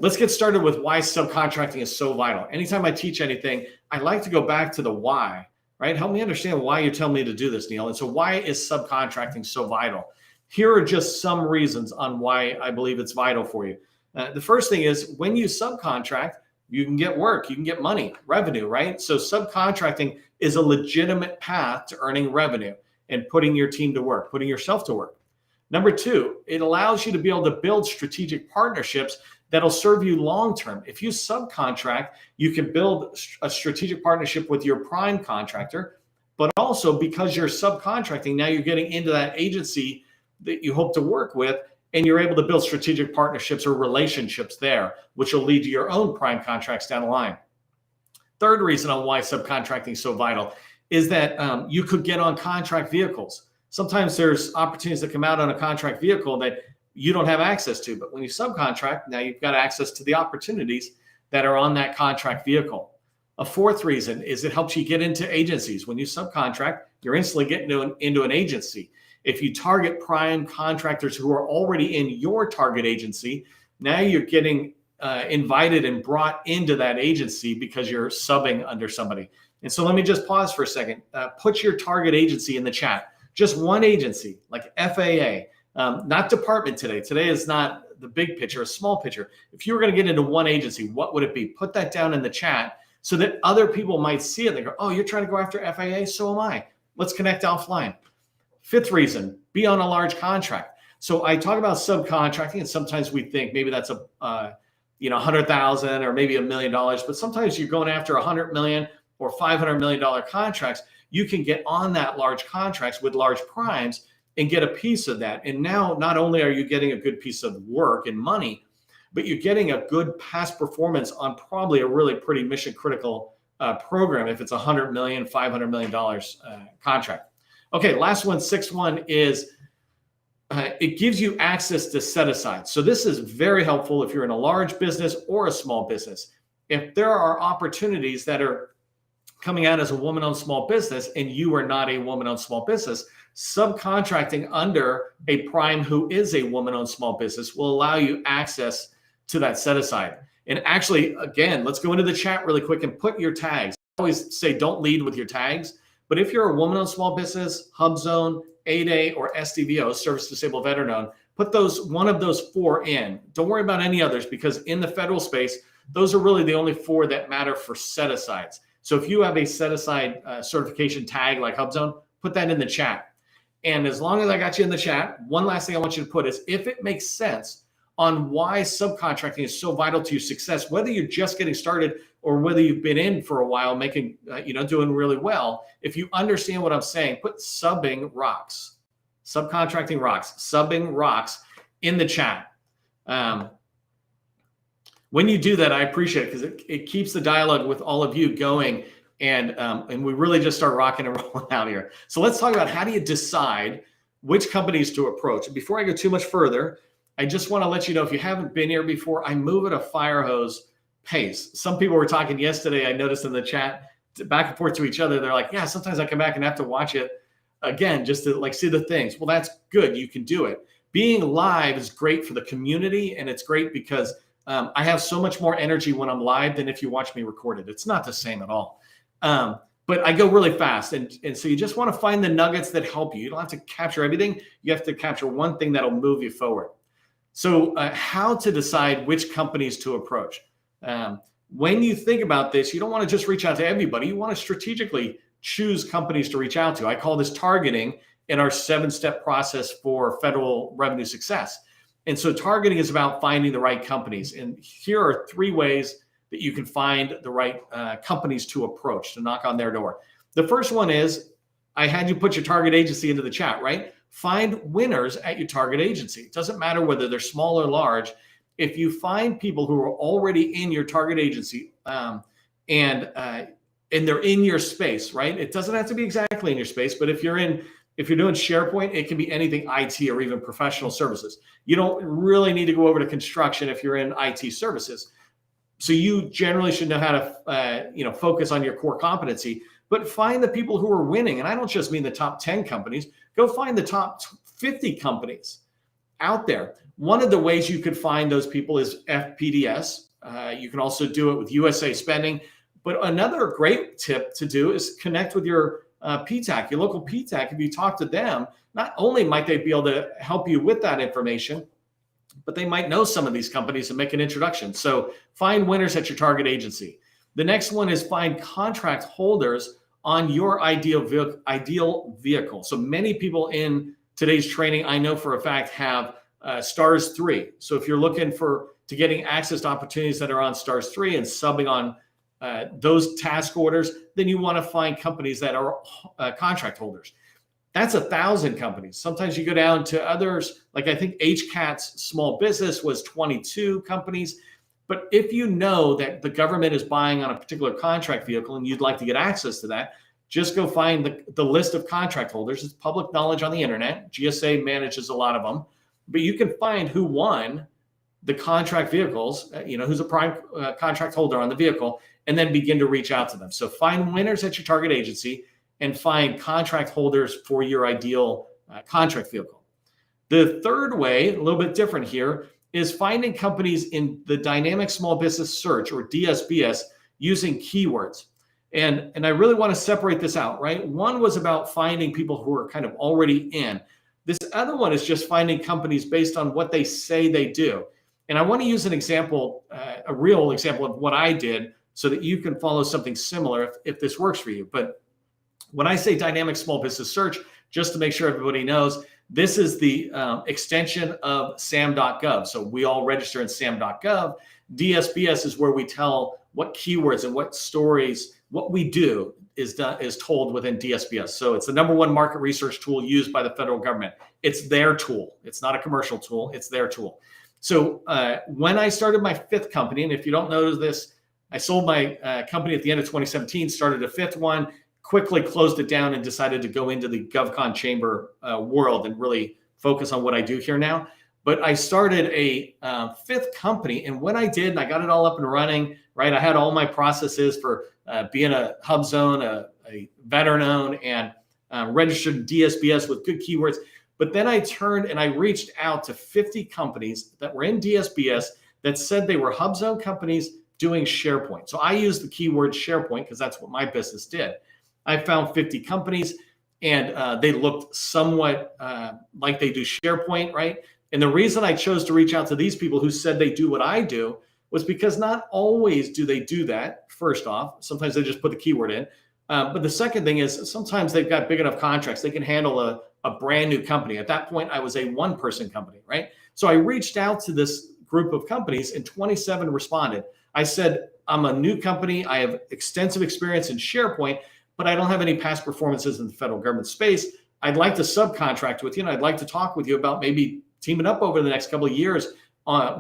Let's get started with why subcontracting is so vital. Anytime I teach anything, I like to go back to the why, right? Help me understand why you're telling me to do this, Neil. And so why is subcontracting so vital? Here are just some reasons on why I believe it's vital for you. The first thing is when you subcontract, you can get work, you can get money, revenue, right? So subcontracting is a legitimate path to earning revenue and putting your team to work, putting yourself to work. Number two, it allows you to be able to build strategic partnerships that'll serve you long-term. If you subcontract, you can build a strategic partnership with your prime contractor, but also because you're subcontracting, now you're getting into that agency that you hope to work with, and you're able to build strategic partnerships or relationships there, which will lead to your own prime contracts down the line. Third reason on why subcontracting is so vital is that you could get on contract vehicles. Sometimes there's opportunities that come out on a contract vehicle that you don't have access to, but when you subcontract, now you've got access to the opportunities that are on that contract vehicle. A fourth reason is it helps you get into agencies. When you subcontract, you're instantly getting into an agency. If you target prime contractors who are already in your target agency, now you're getting invited and brought into that agency because you're subbing under somebody. And so let me just pause for a second. Put your target agency in the chat. Just one agency, like FAA, not department today. Today is not the big picture, a small picture. If you were going to get into one agency, what would it be? Put that down in the chat so that other people might see it. They go, oh, you're trying to go after FAA? So am I. Let's connect offline. Fifth reason, be on a large contract. So I talk about subcontracting, and sometimes we think maybe that's a $100,000 or maybe $1 million, but sometimes you're going after $100 million or $500 million contracts. You can get on that large contracts with large primes and get a piece of that. And now not only are you getting a good piece of work and money, but you're getting a good past performance on probably a really pretty mission critical program if it's $100 million, $500 million contract. Okay, last one, sixth one is it gives you access to set aside. So this is very helpful if you're in a large business or a small business. If there are opportunities that are coming out as a woman-owned small business and you are not a woman-owned small business, subcontracting under a prime who is a woman-owned small business will allow you access to that set aside. And actually, again, let's go into the chat really quick and put your tags. I always say don't lead with your tags. But if you're a woman-owned small business, HubZone, 8A, or SDVO, Service Disabled Veteran-Owned, put one of those four in. Don't worry about any others because in the federal space, those are really the only four that matter for set-asides. So if you have a set-aside certification tag like HubZone, put that in the chat. And as long as I got you in the chat, one last thing I want you to put is if it makes sense on why subcontracting is so vital to your success, whether you're just getting started or whether you've been in for a while, making, doing really well. If you understand what I'm saying, put subbing rocks, subcontracting rocks, subbing rocks in the chat. When you do that, I appreciate it because it keeps the dialogue with all of you going, and we really just start rocking and rolling out here. So let's talk about how do you decide which companies to approach. Before I go too much further, I just want to let you know, if you haven't been here before, I move at a fire hose pace. Some people were talking yesterday, I noticed in the chat, back and forth to each other. They're like, yeah, sometimes I come back and have to watch it again just to see the things. Well, that's good. You can do it. Being live is great for the community, and it's great because I have so much more energy when I'm live than if you watch me record it. It's not the same at all. But I go really fast. And so you just want to find the nuggets that help you. You don't have to capture everything. You have to capture one thing that'll move you forward. So how to decide which companies to approach. When you think about this, you don't want to just reach out to everybody. You want to strategically choose companies to reach out to. I call this targeting in our 7-step process for federal revenue success. And so targeting is about finding the right companies. And here are 3 ways that you can find the right companies to approach, to knock on their door. The first one is, I had you put your target agency into the chat, right? Find winners at your target agency. It doesn't matter whether they're small or large. If you find people who are already in your target agency and they're in your space, right? It doesn't have to be exactly in your space, but if you're doing SharePoint, it can be anything IT or even professional services. You don't really need to go over to construction if you're in IT services. So you generally should know how to focus on your core competency, but find the people who are winning. And I don't just mean the top 10 companies. Go find the top 50 companies out there. One of the ways you could find those people is FPDS. You can also do it with USA Spending. But another great tip to do is connect with your PTAC, your local PTAC. If you talk to them, not only might they be able to help you with that information, but they might know some of these companies and make an introduction. So find winners at your target agency. The next one is find contract holders on your ideal vehicle. So many people in today's training, I know for a fact, have stars 3. So if you're looking to getting access to opportunities that are on stars 3 and subbing on those task orders, then you want to find companies that are contract holders. That's 1,000 companies. Sometimes you go down to others, like I think HCAT's small business was 22 companies. But if you know that the government is buying on a particular contract vehicle and you'd like to get access to that, just go find the list of contract holders. It's public knowledge on the internet. GSA manages a lot of them. But you can find who won the contract vehicles, who's a prime contract holder on the vehicle, and then begin to reach out to them. So find winners at your target agency and find contract holders for your ideal contract vehicle. The third way, a little bit different here, is finding companies in the dynamic small business search, or DSBS, using keywords. And I really want to separate this out, right? One was about finding people who are kind of already in. This other one is just finding companies based on what they say they do. And I want to use an example, a real example of what I did so that you can follow something similar if this works for you. But when I say dynamic small business search, just to make sure everybody knows, this is the extension of SAM.gov. So we all register in SAM.gov. DSBS is where we tell what keywords and what stories, what we do is told within DSBS. So it's the #1 market research tool used by the federal government. It's their tool. It's not a commercial tool. It's their tool. So when I started my 5th company, and if you don't know this, I sold my company at the end of 2017, started a 5th one, quickly closed it down and decided to go into the GovCon chamber world and really focus on what I do here now. But I started a 5th company. And when I did, and I got it all up and running, right? I had all my processes for being a hub zone, a veteran owned, and registered DSBS with good keywords. But then I turned and I reached out to 50 companies that were in DSBS that said they were hub zone companies doing SharePoint. So I used the keyword SharePoint because that's what my business did. I found 50 companies and they looked somewhat like they do SharePoint, right? And the reason I chose to reach out to these people who said they do what I do was because not always do they do that, first off. Sometimes they just put the keyword in. But the second thing is sometimes they've got big enough contracts, they can handle a brand new company. At that point, I was a 1-person company, right? So I reached out to this group of companies and 27 responded. I said, I'm a new company. I have extensive experience in SharePoint, but I don't have any past performances in the federal government space. I'd like to subcontract with you, and I'd like to talk with you about maybe teaming up over the next couple of years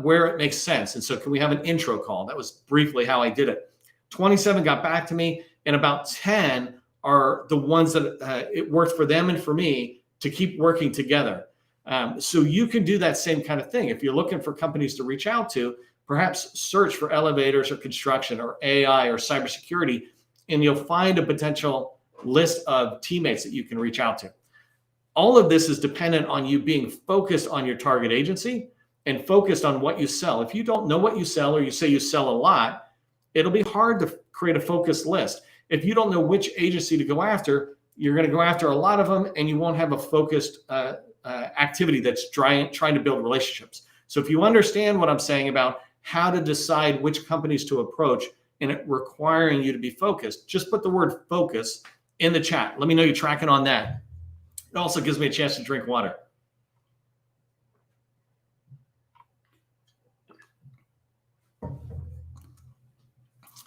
where it makes sense. And so can we have an intro call? That was briefly how I did it. 27 got back to me, and about 10 are the ones that it worked for them and for me to keep working together. So you can do that same kind of thing. If you're looking for companies to reach out to, perhaps search for elevators or construction or AI or cybersecurity, and you'll find a potential list of teammates that you can reach out to. All of this is dependent on you being focused on your target agency and focused on what you sell. If you don't know what you sell, or you say you sell a lot, it'll be hard to create a focused list. If you don't know which agency to go after, you're going to go after a lot of them and you won't have a focused activity that's trying to build relationships. So if you understand what I'm saying about how to decide which companies to approach and it requiring you to be focused, just put the word focus in the chat. Let me know you're tracking on that. It also gives me a chance to drink water.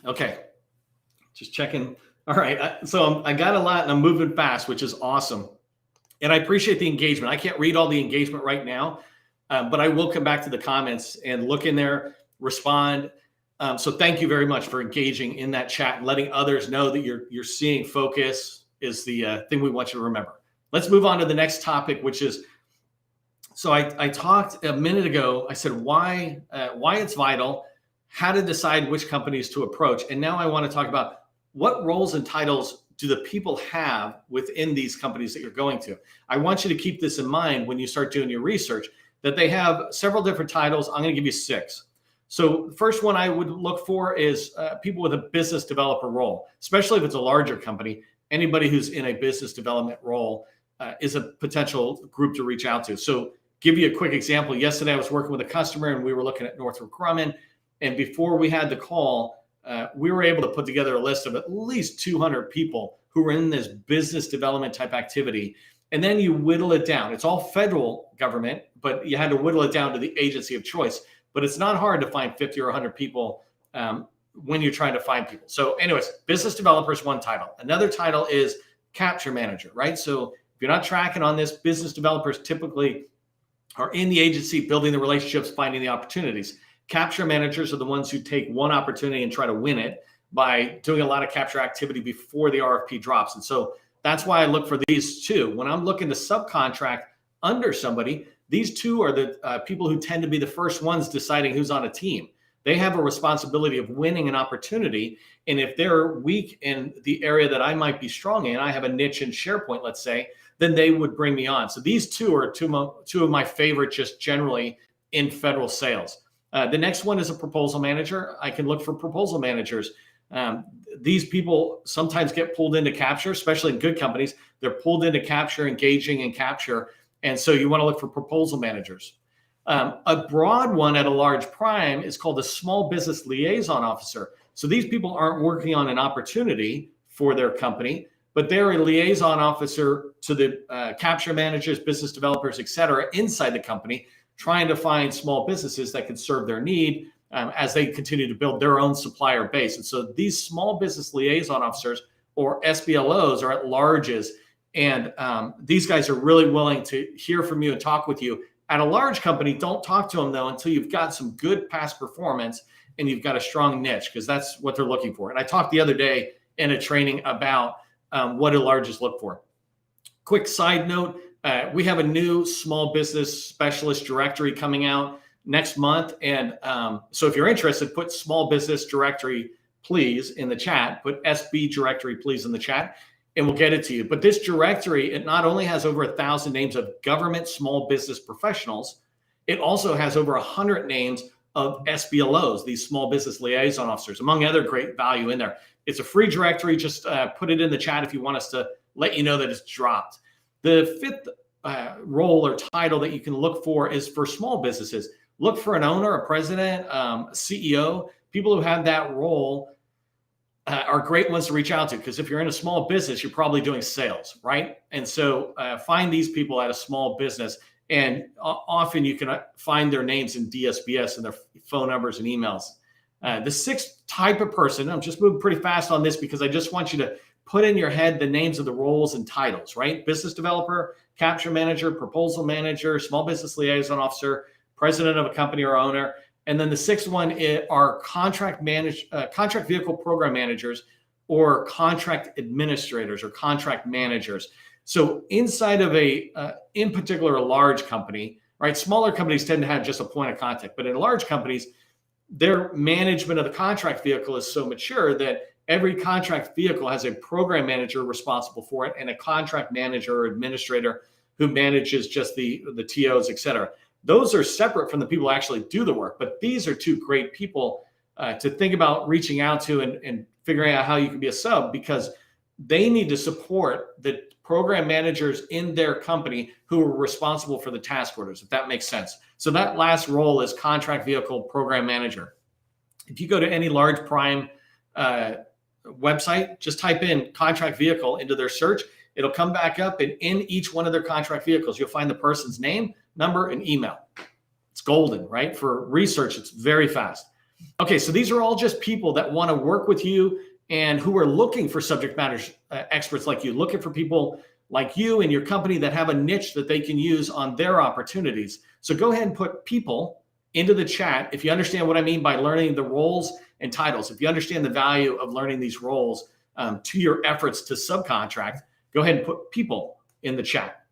Okay, just checking. All right, so I got a lot and I'm moving fast, which is awesome. And I appreciate the engagement. I can't read all the engagement right now, but I will come back to the comments and look in there, respond. So thank you very much for engaging in that chat and letting others know that you're seeing focus is the thing we want you to remember. Let's move on to the next topic, which is, so I talked a minute ago, I said why it's vital, how to decide which companies to approach. And now I want to talk about what roles and titles do the people have within these companies that you're going to. I want you to keep this in mind when you start doing your research. that they have several different titles. I'm going to give you 6. So the first one I would look for is people with a business developer role, especially if it's a larger company. Anybody who's in a business development role is a potential group to reach out to. So give you a quick example. Yesterday, I was working with a customer and we were looking at Northrop Grumman. And before we had the call, we were able to put together a list of at least 200 people who were in this business development type activity. And then you whittle it down. It's all federal government, but you had to whittle it down to the agency of choice. But it's not hard to find 50 or 100 people when you're trying to find people. So anyways, business developer is one title. Another title is capture manager, right? So if you're not tracking on this, business developers typically are in the agency, building the relationships, finding the opportunities. Capture managers are the ones who take one opportunity and try to win it by doing a lot of capture activity before the RFP drops. And so that's why I look for these two. When I'm looking to subcontract under somebody, these two are the people who tend to be the first ones deciding who's on a team. They have a responsibility of winning an opportunity. And if they're weak in the area that I might be strong in, I have a niche in SharePoint, let's say, then they would bring me on. So these two are two of my favorite just generally in federal sales. The next one is a proposal manager. I can look for proposal managers. These people sometimes get pulled into capture, especially in good companies. They're pulled into capture, engaging in capture. And so you want to look for proposal managers. A broad one at a large prime is called a small business liaison officer. So these people aren't working on an opportunity for their company, but they're a liaison officer to the capture managers, business developers, et cetera, inside the company, trying to find small businesses that can serve their need as they continue to build their own supplier base. And so these small business liaison officers, or SBLOs, are at larges. And these guys are really willing to hear from you and talk with you. At a large company, don't talk to them, though, until you've got some good past performance and you've got a strong niche, because that's what they're looking for. And I talked the other day in a training about what do larges look for. Quick side note, we have a new small business specialist directory coming out next month. And so if you're interested, put small business directory, please, in the chat. Put SB directory, please, in the chat, and we'll get it to you. But this directory, it not only has over 1,000 names of government small business professionals, it also has over 100 names of SBLOs, these small business liaison officers, among other great value in there. It's a free directory. Just put it in the chat if you want us to let you know that it's dropped. The fifth role or title that you can look for is for small businesses. Look for an owner, a president, a CEO. People who have that role are great ones to reach out to, because if you're in a small business, you're probably doing sales, right? And so find these people at a small business, and often you can find their names in DSBS and their phone numbers and emails. The sixth type of person, I'm just moving pretty fast on this because I just want you to put in your head the names of the roles and titles, right? Business developer, capture manager, proposal manager, small business liaison officer, president of a company or owner. And then the sixth one are contract vehicle program managers, or contract administrators, or contract managers. So inside of in particular, a large company, right? Smaller companies tend to have just a point of contact, but in large companies, their management of the contract vehicle is so mature that every contract vehicle has a program manager responsible for it, and a contract manager or administrator who manages just the TOs, et cetera. Those are separate from the people who actually do the work, but these are two great people to think about reaching out to and figuring out how you can be a sub, because they need to support the program managers in their company who are responsible for the task orders, if that makes sense. So that last role is contract vehicle program manager. If you go to any large prime website, just type in contract vehicle into their search. It'll come back up, and in each one of their contract vehicles, you'll find the person's name, number, and email. It's golden, right? For research, it's very fast. Okay, so these are all just people that want to work with you and who are looking for subject matter experts like you, looking for people like you and your company that have a niche that they can use on their opportunities. So go ahead and put people into the chat if you understand what I mean by learning the roles and titles. If you understand the value of learning these roles to your efforts to subcontract, go ahead and put people in the chat.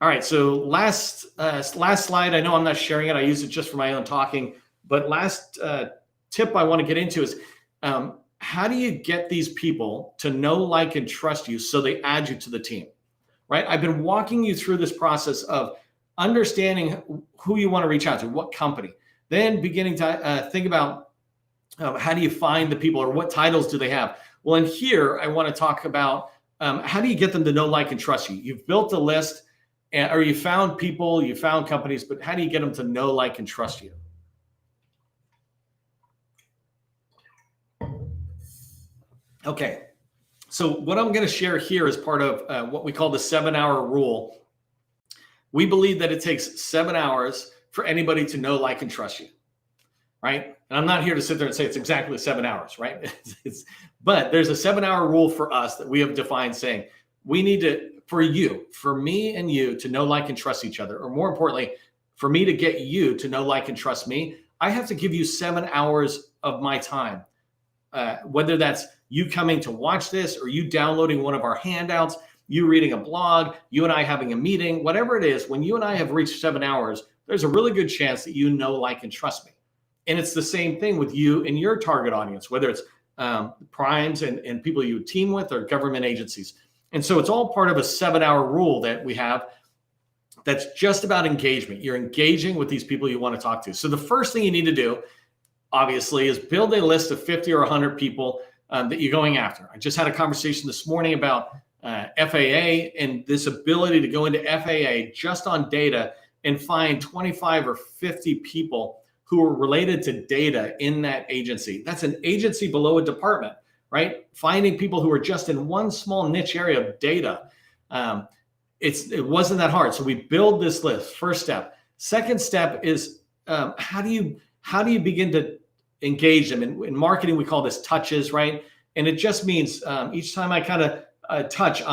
All right, so last slide. I know I'm not sharing it. I use it just for my own talking. But last tip I want to get into is how do you get these people to know, like, and trust you so they add you to the team, right? I've been walking you through this process of understanding who you want to reach out to, what company, then beginning to think about how do you find the people, or what titles do they have? Well, in here, I want to talk about how do you get them to know, like, and trust you? You've built a list, or you found people, you found companies, but how do you get them to know, like, and trust you? Okay, so what I'm going to share here is part of what we call the 7-hour rule. We believe that it takes 7 hours for anybody to know, like, and trust you, right? And I'm not here to sit there and say it's exactly 7 hours, right? But there's a 7-hour rule for us that we have defined, saying we need to, for me and you to know, like, and trust each other, or more importantly, for me to get you to know, like, and trust me, I have to give you 7 hours of my time. Whether that's you coming to watch this, or you downloading one of our handouts, you reading a blog, you and I having a meeting, whatever it is, when you and I have reached 7 hours, there's a really good chance that you know, like, and trust me. And it's the same thing with you and your target audience, whether it's primes and people you team with, or government agencies. And so it's all part of a 7-hour rule that we have that's just about engagement. You're engaging with these people you want to talk to. So the first thing you need to do, obviously, is build a list of 50 or 100 people that you're going after. I just had a conversation this morning about FAA, and this ability to go into FAA just on data and find 25 or 50 people who are related to data in that agency. That's an agency below a department, right? Finding people who are just in one small niche area of data. It wasn't that hard. So we build this list, first step. Second step is how do you begin to engage them? In marketing, we call this touches, right? And it just means each time I kind of touch,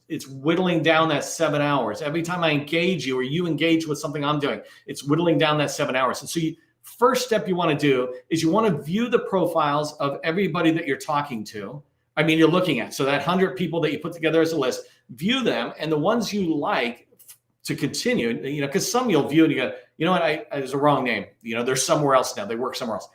it's whittling down that 7 hours. Every time I engage you, or you engage with something I'm doing, it's whittling down that 7 hours. And so first step you want to do is you want to view the profiles of everybody that you're talking to. I mean, you're looking at. So that 100 people that you put together as a list, view them, and the ones you like to continue, because some you'll view and you go, you know what, there's a wrong name. They're somewhere else now. They work somewhere else.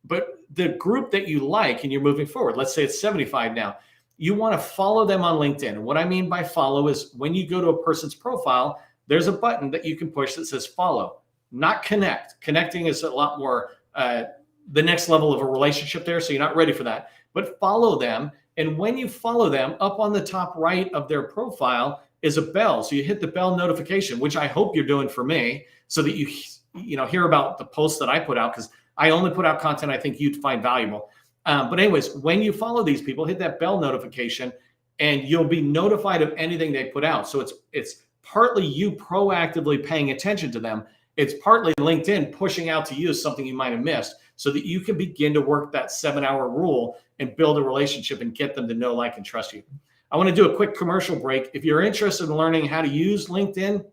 But the group that you like and you're moving forward, let's say it's 75 now, you want to follow them on LinkedIn. And what I mean by follow is when you go to a person's profile, there's a button that you can push that says follow, not connect. Connecting is a lot more the next level of a relationship there. So you're not ready for that, but follow them. And when you follow them, up on the top right of their profile is a bell. So you hit the bell notification, which I hope you're doing for me, so that you hear about the posts that I put out, because I only put out content I think you'd find valuable. But anyways, when you follow these people, hit that bell notification, and you'll be notified of anything they put out. So it's partly you proactively paying attention to them. It's partly LinkedIn pushing out to you something you might have missed, so that you can begin to work that 7-hour rule and build a relationship and get them to know, like, and trust you. I want to do a quick commercial break. If you're interested in learning how to use LinkedIn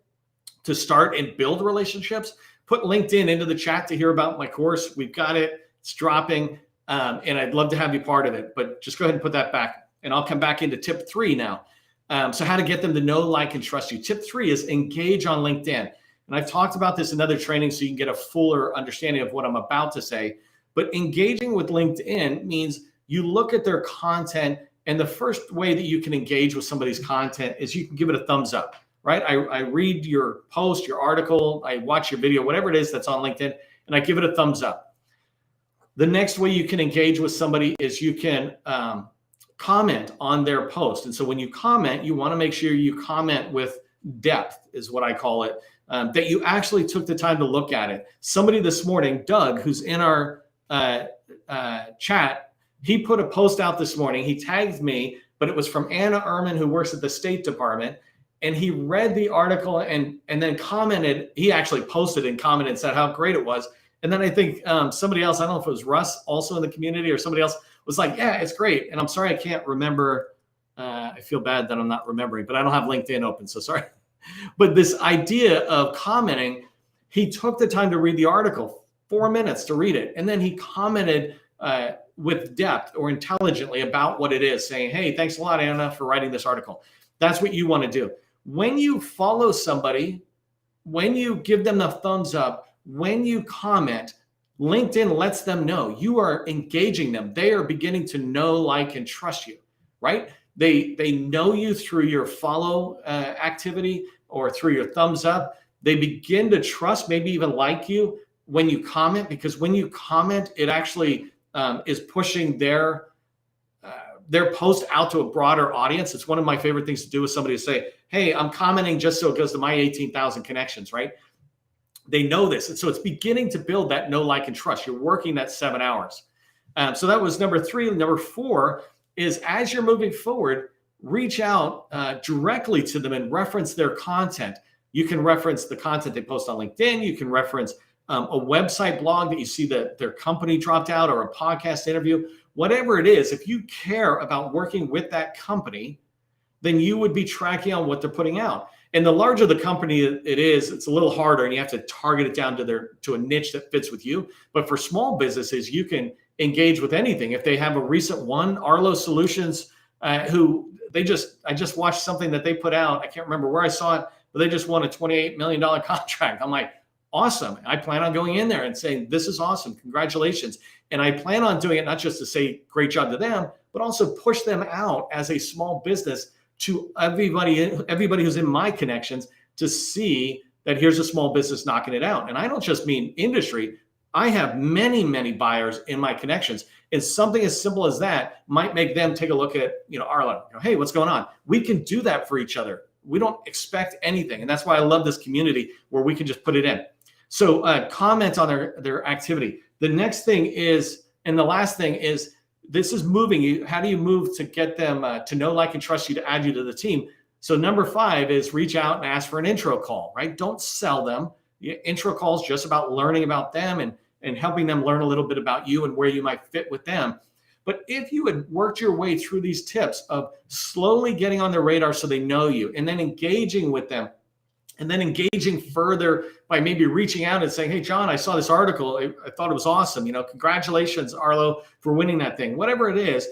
to start and build relationships, put LinkedIn into the chat to hear about my course. We've got it. It's dropping. And I'd love to have you part of it, but just go ahead and put that back. And I'll come back into tip 3 now. So how to get them to know, like, and trust you. Tip 3 is engage on LinkedIn. And I've talked about this in other trainings so you can get a fuller understanding of what I'm about to say. But engaging with LinkedIn means you look at their content, and the first way that you can engage with somebody's content is you can give it a thumbs up, right? I read your post, your article, I watch your video, whatever it is that's on LinkedIn, and I give it a thumbs up. The next way you can engage with somebody is you can comment on their post. And so when you comment, you want to make sure you comment with depth, is what I call it, that you actually took the time to look at it. Somebody this morning, Doug, who's in our chat, he put a post out this morning. He tagged me, but it was from Anna Ehrman, who works at the State Department. And he read the article and then commented. He actually posted and commented and said how great it was. And then I think somebody else, I don't know if it was Russ, also in the community, or somebody else was like, yeah, it's great. And I'm sorry, I can't remember. I feel bad that I'm not remembering, but I don't have LinkedIn open, so sorry. But this idea of commenting, he took the time to read the article, 4 minutes to read it. And then he commented with depth or intelligently about what it is, saying, hey, thanks a lot, Anna, for writing this article. That's what you want to do. When you follow somebody, when you give them the thumbs up, when you comment, LinkedIn lets them know you are engaging them. They are beginning to know, like, and trust you, right? They know you through your follow activity or through your thumbs up. They begin to trust, maybe even like you when you comment, because when you comment, it actually is pushing their post out to a broader audience. It's one of my favorite things to do with somebody to say, hey, I'm commenting just so it goes to my 18,000 connections, right? They know this. And so it's beginning to build that know, like, and trust. You're working that 7 hours. So that was number 3. Number 4 is, as you're moving forward, reach out directly to them and reference their content. You can reference the content they post on LinkedIn. You can reference a website blog that you see that their company dropped out, or a podcast interview, whatever it is. If you care about working with that company, then you would be tracking on what they're putting out. And the larger the company it is, it's a little harder, and you have to target it down to a niche that fits with you. But for small businesses, you can engage with anything. If they have a recent one, Arlo Solutions, I just watched something that they put out. I can't remember where I saw it, but they just won a $28 million contract. I'm like, awesome. I plan on going in there and saying, this is awesome. Congratulations. And I plan on doing it not just to say great job to them, but also push them out as a small business to everybody who's in my connections, to see that here's a small business knocking it out. And I don't just mean industry. I have many, many buyers in my connections. And something as simple as that might make them take a look at, Arlo. Hey, what's going on? We can do that for each other. We don't expect anything. And that's why I love this community where we can just put it in. So comment on their activity. The next thing is, and the last thing is, this is moving. How do you move to get them to know, like, and trust you, to add you to the team? So number 5 is reach out and ask for an intro call, right? Don't sell them. Intro call is just about learning about them and helping them learn a little bit about you and where you might fit with them. But if you had worked your way through these tips of slowly getting on their radar so they know you, and then engaging with them, and then engaging further by maybe reaching out and saying, hey, John, I saw this article. I thought it was awesome. Congratulations, Arlo, for winning that thing. Whatever it is,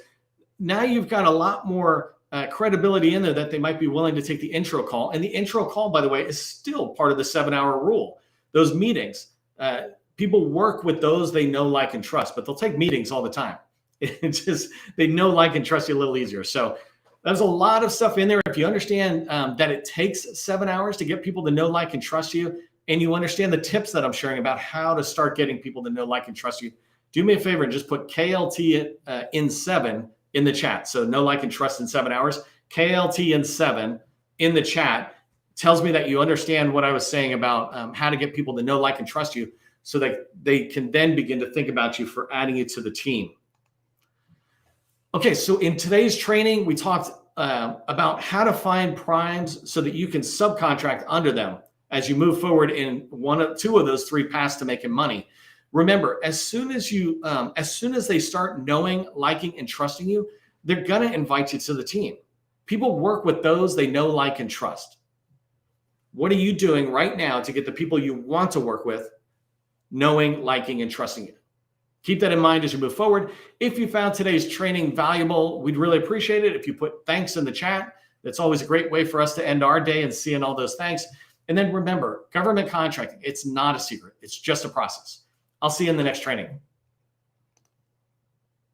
now you've got a lot more credibility in there that they might be willing to take the intro call. And the intro call, by the way, is still part of the 7-hour rule. Those meetings, people work with those they know, like, and trust, but they'll take meetings all the time. It's just, they know, like, and trust you a little easier. So there's a lot of stuff in there. If you understand that it takes 7 hours to get people to know, like, and trust you, and you understand the tips that I'm sharing about how to start getting people to know, like, and trust you, do me a favor and just put KLT in 7 in the chat. So know, like, and trust in 7 hours. KLT in 7 in the chat tells me that you understand what I was saying about how to get people to know, like, and trust you, so that they can then begin to think about you for adding you to the team. Okay, so in today's training, we talked about how to find primes so that you can subcontract under them as you move forward in 2 of those 3 paths to making money. Remember, as soon as they start knowing, liking, and trusting you, they're gonna invite you to the team. People work with those they know, like, and trust. What are you doing right now to get the people you want to work with knowing, liking, and trusting you? Keep that in mind as you move forward. If you found today's training valuable, we'd really appreciate it if you put thanks in the chat. That's always a great way for us to end our day, and seeing all those thanks. And then remember, government contracting, it's not a secret. It's just a process. I'll see you in the next training.